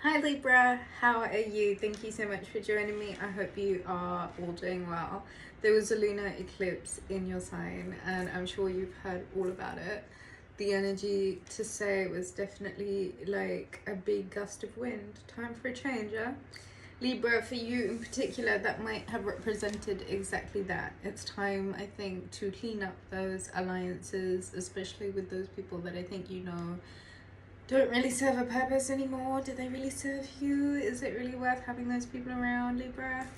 Hi Libra, how are you? Thank you so much for joining me. I hope you are all doing well. There was a lunar eclipse in your sign and I'm sure you've heard all about it. The energy to say was definitely like a big gust of wind. Time for a change, yeah? Libra, for you in particular, that might have represented exactly that. It's time, I think, to clean up those alliances, especially with those people that I think you know don't really serve a purpose anymore. Do they really serve you? Is it really worth having those people around, Libra?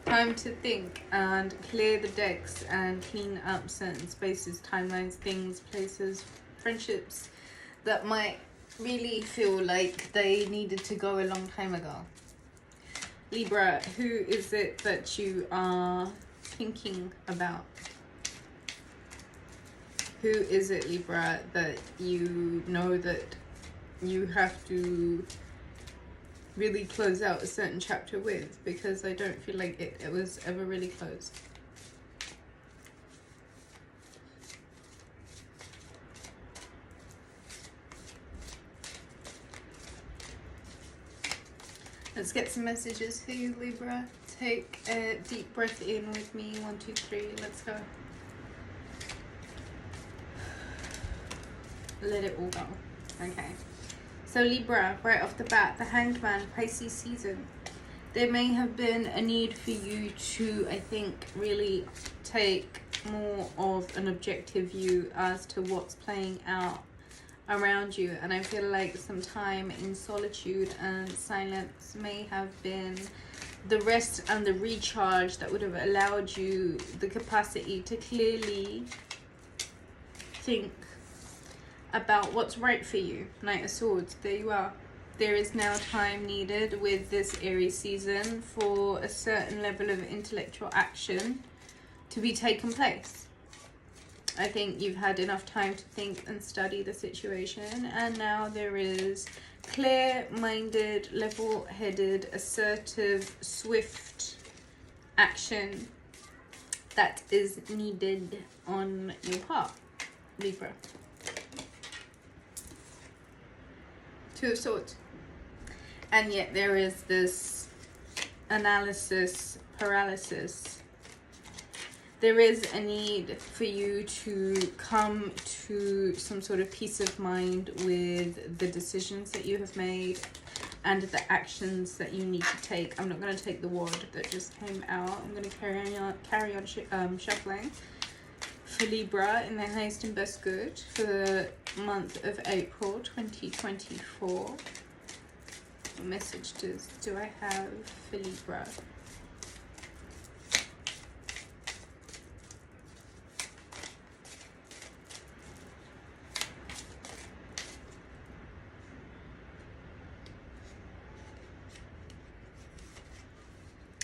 Time to think and clear the decks and clean up certain spaces, timelines, things, places, friendships that might really feel like they needed to go a long time ago. Libra, who is it that you are thinking about? Who is it, Libra, that you know that you have to really close out a certain chapter with? Because I don't feel like it was ever really closed. Let's get some messages for you, Libra. Take a deep breath in with me. 1, 2, 3. Let's go. Let it all go. Okay. So Libra, right off the bat, the Hanged Man, Pisces season. There may have been a need for you to, I think, really take more of an objective view as to what's playing out around you. And I feel like some time in solitude and silence may have been the rest and the recharge that would have allowed you the capacity to clearly think about what's right for you. Knight of Swords, there you are. There is now time needed with this Aries season for a certain level of intellectual action to be taken place. I think you've had enough time to think and study the situation, and now there is clear-minded, level-headed, assertive, swift action that is needed on your part, Libra. Two of Swords. And yet there is this analysis paralysis. There is a need for you to come to some sort of peace of mind with the decisions that you have made and the actions that you need to take. I'm not going to take the word that just came out. I'm going to carry on shuffling for Libra in their highest and best good for the month of April 2024. What message do I have for Libra?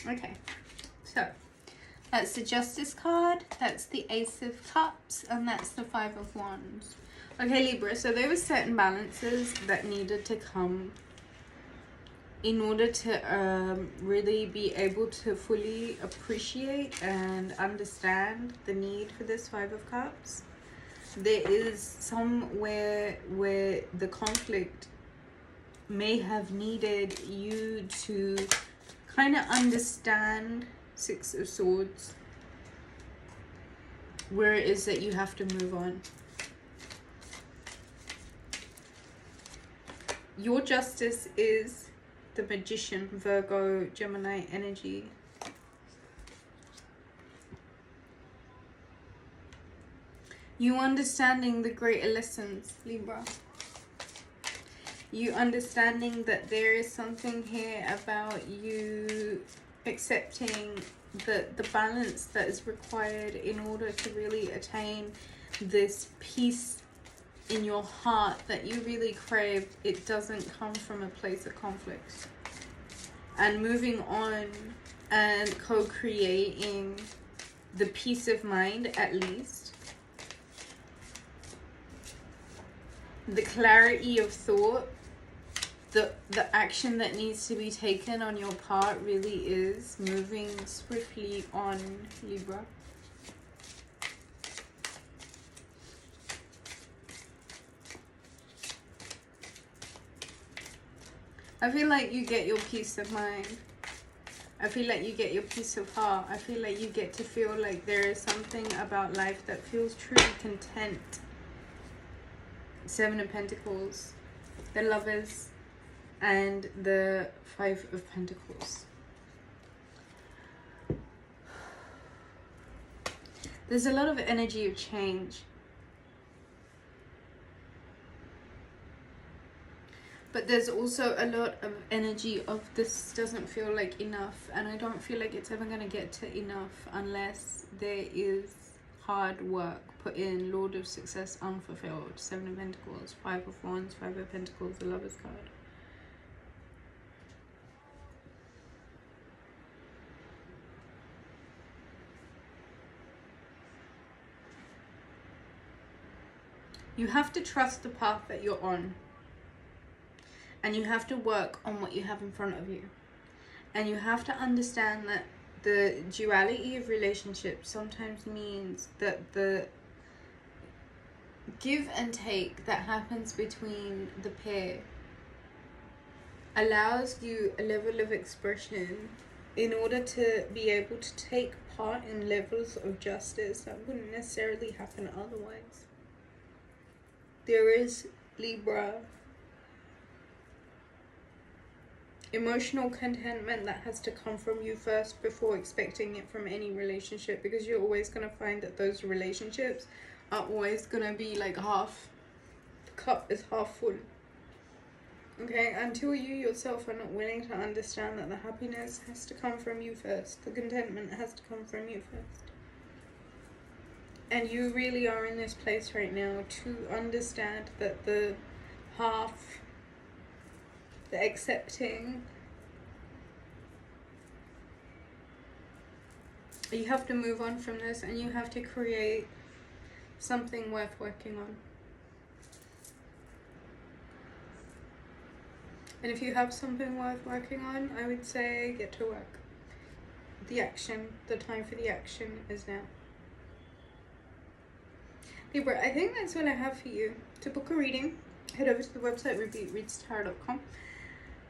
Okay, so that's the Justice card, that's the Ace of Cups, and that's the Five of Wands. Okay, Libra, so there were certain balances that needed to come in order to really be able to fully appreciate and understand the need for this Five of Cups. There is somewhere where the conflict may have needed you to kind of understand Six of Swords, where it is that you have to move on. Your Justice is the Magician, Virgo, Gemini energy. You understanding the greater lessons, Libra. You understanding that there is something here about you accepting the balance that is required in order to really attain this peace in your heart that you really crave. It doesn't come from a place of conflict. And moving on and co-creating the peace of mind, at least. The clarity of thought. The action that needs to be taken on your part really is moving swiftly on, Libra. I feel like you get your peace of mind. I feel like you get your peace of heart. I feel like you get to feel like there is something about life that feels truly content. Seven of Pentacles, the Lovers, and the Five of Pentacles. There's a lot of energy of change. But there's also a lot of energy of this doesn't feel like enough. And I don't feel like it's ever going to get to enough unless there is hard work put in. Lord of Success unfulfilled. Seven of Pentacles. Five of Wands. Five of Pentacles. The Lover's card. You have to trust the path that you're on. And you have to work on what you have in front of you. And you have to understand that the duality of relationships sometimes means that the give and take that happens between the pair allows you a level of expression in order to be able to take part in levels of justice that wouldn't necessarily happen otherwise. There is, Libra, emotional contentment that has to come from you first before expecting it from any relationship, because you're always going to find that those relationships are always going to be like half, the cup is half full. Okay, until you yourself are not willing to understand that the happiness has to come from you first, the contentment has to come from you first. And you really are in this place right now to understand that the half, the accepting, you have to move on from this and you have to create something worth working on. And if you have something worth working on, I would say get to work. The action, the time for the action is now. Libra, I think that's all I have for you. To book a reading, head over to the website rubyreadstarot.com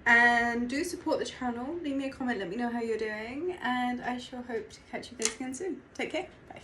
and do support the channel. Leave me a comment, let me know how you're doing, and I shall hope to catch you guys again soon. Take care. Bye.